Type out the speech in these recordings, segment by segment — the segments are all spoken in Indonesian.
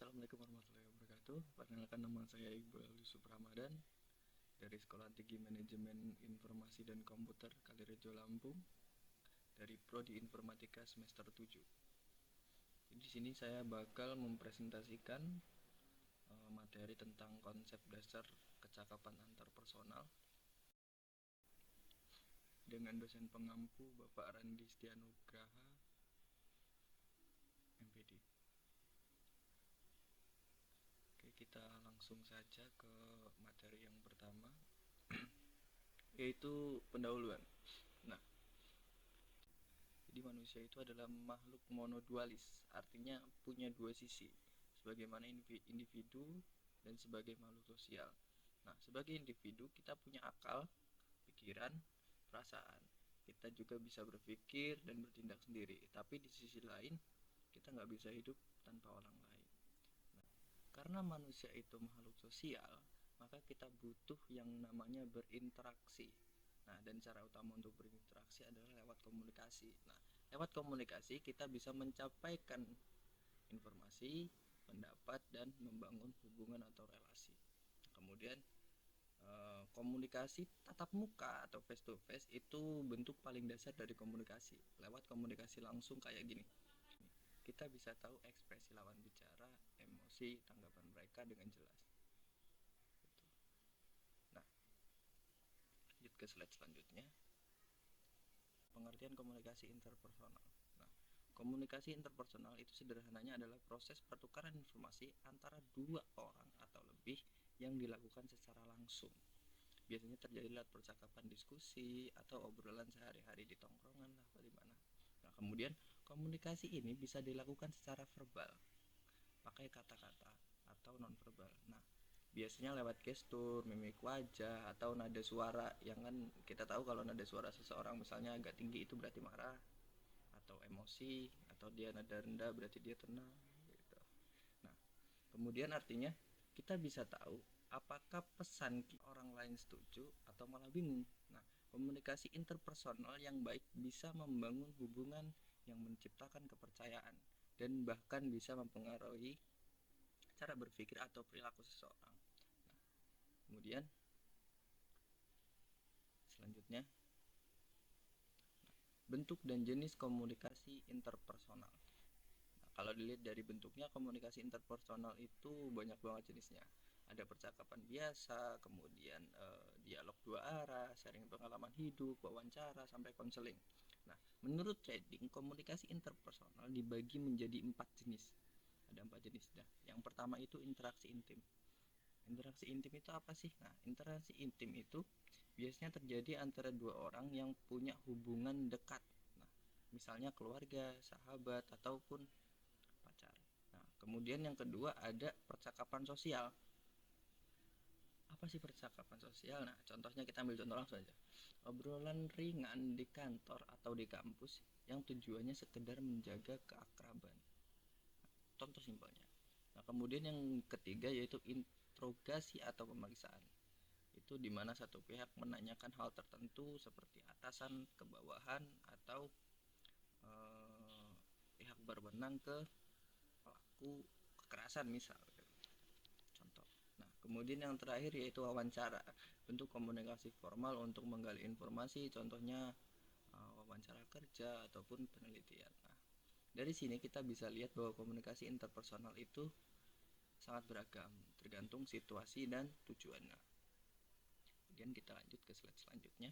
Assalamualaikum warahmatullahi wabarakatuh. Perkenalkan, nama saya Iqbal Yusuf Ramadan dari Sekolah Tinggi Manajemen Informasi dan Komputer Kalirejo Lampung, dari Prodi Informatika semester 7. Di sini saya bakal mempresentasikan materi tentang konsep dasar kecakapan antarpersonal dengan dosen pengampu Bapak Randi Setianugraha, MPD. Oke, kita langsung saja ke materi yang pertama, yaitu pendahuluan. Nah, jadi manusia itu adalah makhluk monodualis, artinya punya dua sisi, sebagaimana individu dan sebagai makhluk sosial. Nah, sebagai individu kita punya akal, pikiran, perasaan. Kita juga bisa berpikir dan bertindak sendiri, tapi di sisi lain kita nggak bisa hidup tanpa orang lain. Nah, karena manusia itu makhluk sosial, maka kita butuh yang namanya berinteraksi. Nah, dan cara utama untuk berinteraksi adalah lewat komunikasi. Nah, lewat komunikasi kita bisa mencapaikan informasi, pendapat, dan membangun hubungan atau relasi. Kemudian komunikasi tatap muka atau face to face itu bentuk paling dasar dari komunikasi. Lewat komunikasi langsung kayak gini, kita bisa tahu ekspresi lawan bicara, emosi, tanggapan mereka dengan jelas. Nah, lanjut ke slide selanjutnya. Pengertian komunikasi interpersonal. Nah, komunikasi interpersonal itu sederhananya adalah proses pertukaran informasi antara dua orang atau lebih yang dilakukan secara langsung. Biasanya terjadi lewat percakapan, diskusi, atau obrolan sehari-hari di tongkrongan lah, di mana. Nah, kemudian komunikasi ini bisa dilakukan secara verbal, pakai kata-kata atau non-verbal. Nah, biasanya lewat gestur, mimik wajah, atau nada suara, yang kan kita tahu kalau nada suara seseorang misalnya agak tinggi itu berarti marah atau emosi, atau dia nada rendah berarti dia tenang gitu. Nah, kemudian artinya kita bisa tahu apakah pesan orang lain setuju atau malah bingung. Nah, komunikasi interpersonal yang baik bisa membangun hubungan yang menciptakan kepercayaan dan bahkan bisa mempengaruhi cara berpikir atau perilaku seseorang. Nah, kemudian selanjutnya, bentuk dan jenis komunikasi interpersonal. Nah, kalau dilihat dari bentuknya, komunikasi interpersonal itu banyak banget jenisnya. Ada percakapan biasa, kemudian dialog dua arah, sharing pengalaman hidup, wawancara, sampai konseling. Nah, menurut trading, komunikasi interpersonal dibagi menjadi 4 jenis. Ada 4 jenis. Nah, yang pertama itu interaksi intim. Interaksi intim itu apa sih? Nah, interaksi intim itu biasanya terjadi antara dua orang yang punya hubungan dekat. Nah, misalnya keluarga, sahabat, ataupun pacar. Nah, kemudian yang kedua ada percakapan sosial. Apa sih percakapan sosial? Nah, contohnya kita ambil contoh langsung aja. Obrolan ringan di kantor atau di kampus yang tujuannya sekedar menjaga keakraban. Contoh simpelnya. Nah, kemudian yang ketiga yaitu interogasi atau pemeriksaan. Itu dimana satu pihak menanyakan hal tertentu seperti atasan ke bawahan atau pihak berwenang ke pelaku kekerasan misal. Contoh. Nah, kemudian yang terakhir yaitu wawancara, bentuk komunikasi formal untuk menggali informasi, contohnya wawancara kerja ataupun penelitian. Nah, dari sini kita bisa lihat bahwa komunikasi interpersonal itu sangat beragam, tergantung situasi dan tujuannya. Kemudian kita lanjut ke slide selanjutnya.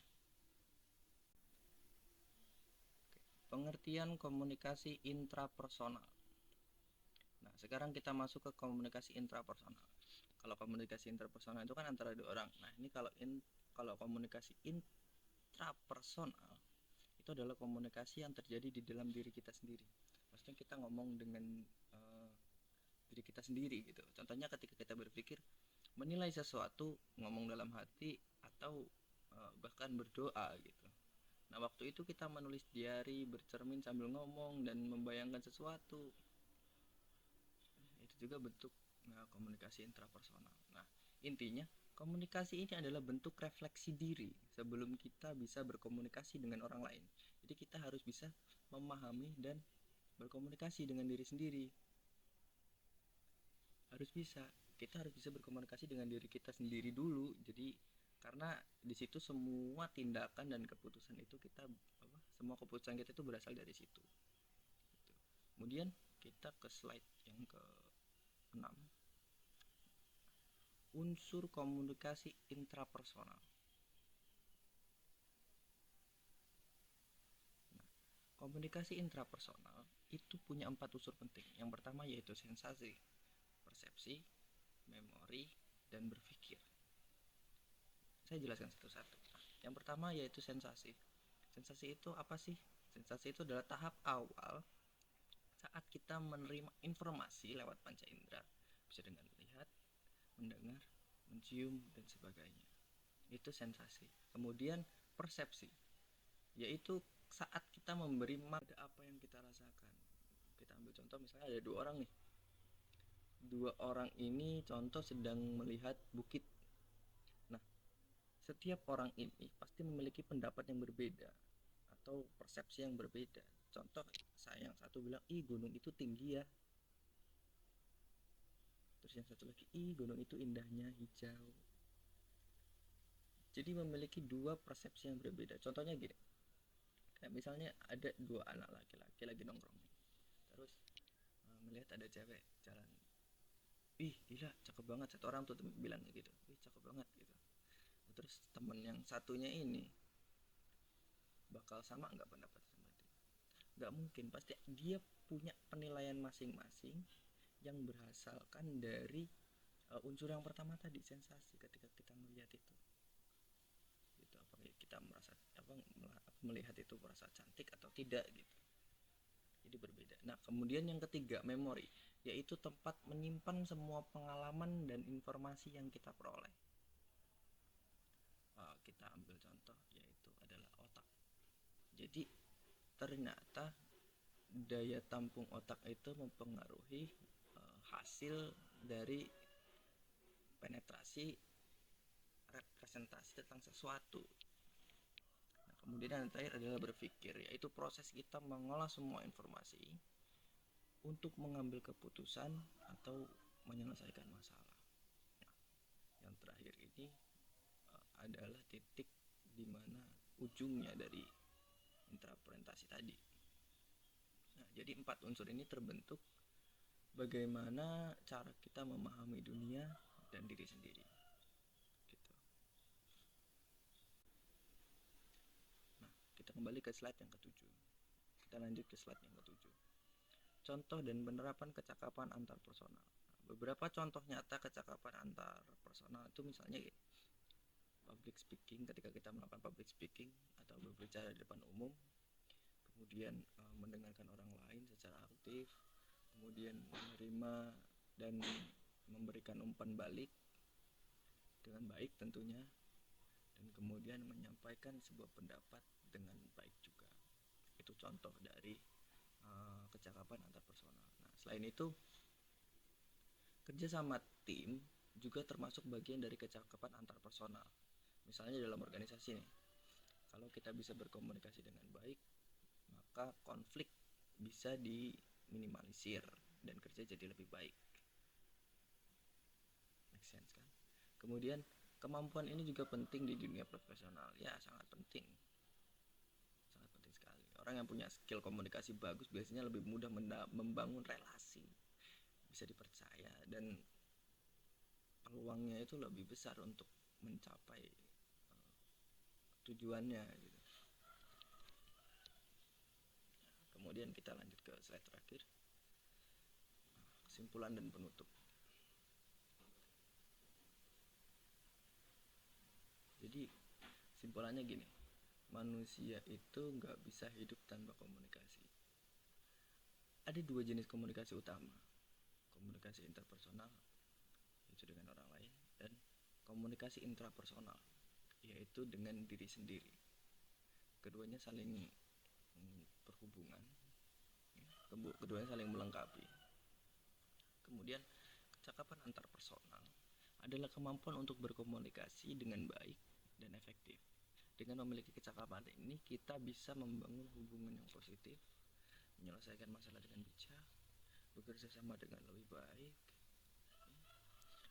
Pengertian komunikasi intrapersonal. Nah, sekarang kita masuk ke komunikasi intrapersonal. Kalau komunikasi intrapersonal itu kan antara dua orang. Nah, ini kalau komunikasi intrapersonal itu adalah komunikasi yang terjadi di dalam diri kita sendiri. Maksudnya kita ngomong dengan diri kita sendiri gitu. Contohnya ketika kita berpikir, menilai sesuatu, ngomong dalam hati, atau bahkan berdoa gitu. Nah, waktu itu kita menulis diary, bercermin sambil ngomong dan membayangkan sesuatu. Itu juga bentuk komunikasi intrapersonal. Nah, intinya komunikasi ini adalah bentuk refleksi diri sebelum kita bisa berkomunikasi dengan orang lain. Jadi kita harus bisa memahami dan berkomunikasi dengan diri sendiri. harus bisa. Kita harus bisa berkomunikasi dengan diri kita sendiri dulu. Jadi karena di situ semua tindakan dan keputusan itu semua keputusan kita itu berasal dari situ. Gitu. Kemudian kita ke slide yang ke-6. Unsur komunikasi intrapersonal. Komunikasi intrapersonal itu punya 4 unsur penting. Yang pertama yaitu sensasi, persepsi, memori, dan berpikir. Saya jelaskan satu-satu. Yang pertama yaitu sensasi. Sensasi itu apa sih? Sensasi itu adalah tahap awal saat kita menerima informasi lewat panca indera, bisa dengan melihat, mendengar, mencium, dan sebagainya. Itu sensasi. Kemudian persepsi, yaitu saat kita memberi makna apa yang kita rasakan. Kita ambil contoh, misalnya ada 2 orang nih. 2 orang ini contoh sedang melihat bukit. Nah, setiap orang ini pasti memiliki pendapat yang berbeda atau persepsi yang berbeda. Contoh, saya yang satu bilang, ih gunung itu tinggi ya. Terus yang satu lagi, ih gunung itu indahnya hijau. Jadi memiliki 2 persepsi yang berbeda. Contohnya gini, kayak misalnya ada 2 anak laki-laki lagi nongkrong. Terus melihat ada cewek jalan, ih gila cakep banget. Satu orang tuh bilang gitu, ih cakep banget gitu. Terus temen yang satunya ini bakal sama nggak pendapat sama dia? Nggak mungkin, pasti dia punya penilaian masing-masing yang berasalkan dari unsur yang pertama tadi, sensasi. Ketika kita melihat itu gitu, apa kita merasa melihat itu merasa cantik atau tidak gitu. Jadi berbeda. Nah kemudian yang ketiga, memori, yaitu tempat menyimpan semua pengalaman dan informasi yang kita peroleh. Kita ambil contoh yaitu adalah otak. Jadi ternyata daya tampung otak itu mempengaruhi hasil dari penetrasi representasi tentang sesuatu. Nah, kemudian yang terakhir adalah berpikir, yaitu proses kita mengolah semua informasi untuk mengambil keputusan atau menyelesaikan masalah. Nah, yang terakhir ini adalah titik di mana ujungnya dari interpretasi tadi. Nah, jadi 4 unsur ini terbentuk bagaimana cara kita memahami dunia dan diri sendiri. Gitu. Nah, kita kembali ke slide yang ke-7. Kita lanjut ke slide yang ke-7. Contoh dan penerapan kecakapan antar personal. Beberapa contoh nyata kecakapan antar personal itu misalnya gini, public speaking, ketika kita melakukan public speaking atau berbicara di depan umum, kemudian mendengarkan orang lain secara aktif, kemudian menerima dan memberikan umpan balik dengan baik tentunya, dan kemudian menyampaikan sebuah pendapat dengan baik juga. Itu contoh dari kecakapan antar personal. Nah, selain itu kerja sama tim juga termasuk bagian dari kecakapan antar personal. Misalnya dalam organisasi nih, kalau kita bisa berkomunikasi dengan baik, maka konflik bisa diminimalisir dan kerja jadi lebih baik. Make sense kan? Kemudian kemampuan ini juga penting di dunia profesional. Ya, sangat penting. Sangat penting sekali. Orang yang punya skill komunikasi bagus biasanya lebih mudah membangun relasi, bisa dipercaya, dan peluangnya itu lebih besar untuk mencapai tujuannya gitu. Kemudian kita lanjut ke slide terakhir, kesimpulan dan penutup. Jadi simpulannya gini, manusia itu nggak bisa hidup tanpa komunikasi. Ada 2 jenis komunikasi utama, komunikasi interpersonal yaitu dengan orang lain, dan komunikasi intrapersonal yaitu dengan diri sendiri. Keduanya saling berhubungan, keduanya saling melengkapi. Kemudian kecakapan antarpersonal adalah kemampuan untuk berkomunikasi dengan baik dan efektif. Dengan memiliki kecakapan ini, kita bisa membangun hubungan yang positif, menyelesaikan masalah dengan bijak, bekerja sama dengan lebih baik,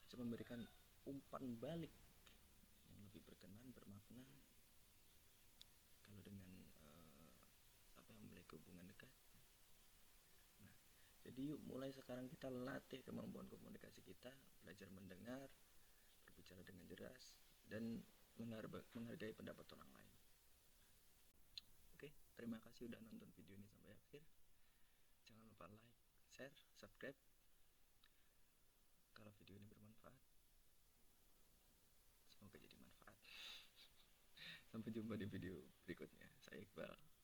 bisa memberikan umpan balik yang lebih berkenan, bermakna kalau dengan memiliki hubungan dekat. Nah, jadi yuk mulai sekarang kita latih kemampuan komunikasi kita, belajar mendengar, berbicara dengan jelas, dan menghargai pendapat orang lain. Oke, terima kasih udah nonton video ini sampai akhir. Jangan lupa like, share, subscribe kalau video ini bermanfaat. Semoga jadi manfaat. Sampai jumpa di video berikutnya. Saya Iqbal.